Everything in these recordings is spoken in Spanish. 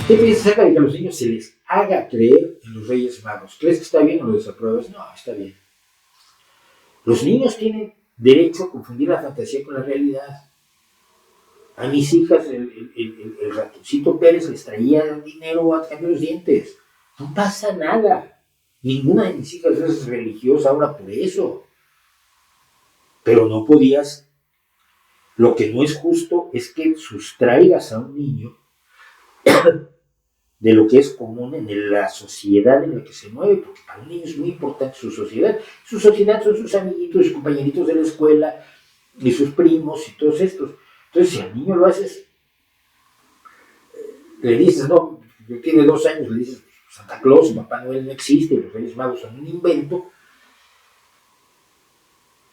¿Qué piensas acerca de que a los niños se les haga creer en los Reyes Magos? ¿Crees que está bien o lo desapruebas? No, está bien. Los niños tienen derecho a confundir la fantasía con la realidad. A mis hijas el ratoncito Pérez les traía dinero a cambio de los dientes. No pasa nada. Ninguna de mis hijas es religiosa ahora por eso. Pero no podías. Lo que no es justo es que sustraigas a un niño de lo que es común en la sociedad en la que se mueve, porque para un niño es muy importante su sociedad. Su sociedad son sus amiguitos, sus compañeritos de la escuela, y sus primos, y todos estos. Entonces, si al niño lo haces, le dices, no, tiene 2 años, le dices, Santa Claus, Papá Noel no existe, los Reyes Magos son un invento,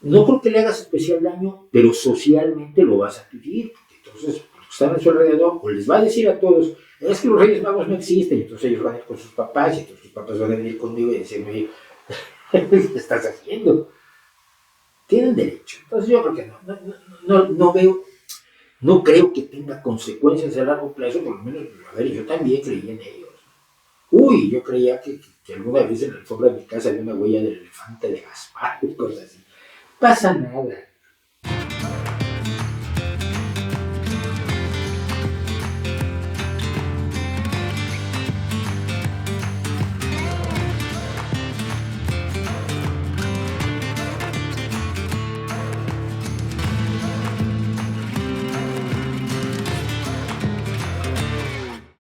no creo que le hagas especial daño, pero socialmente lo vas a vivir, porque entonces los que están a su alrededor, o les va a decir a todos, es que los Reyes Magos no existen, y entonces ellos van a ir con sus papás, y entonces sus papás van a venir conmigo y decirme, ¿qué estás haciendo? Tienen derecho. Entonces yo creo que no veo, no creo que tenga consecuencias a largo plazo, por lo menos, a ver, yo también creía en ellos. Uy, yo creía que alguna vez en la alfombra de mi casa había una huella del elefante de Gaspar y cosas así. Pasa nada.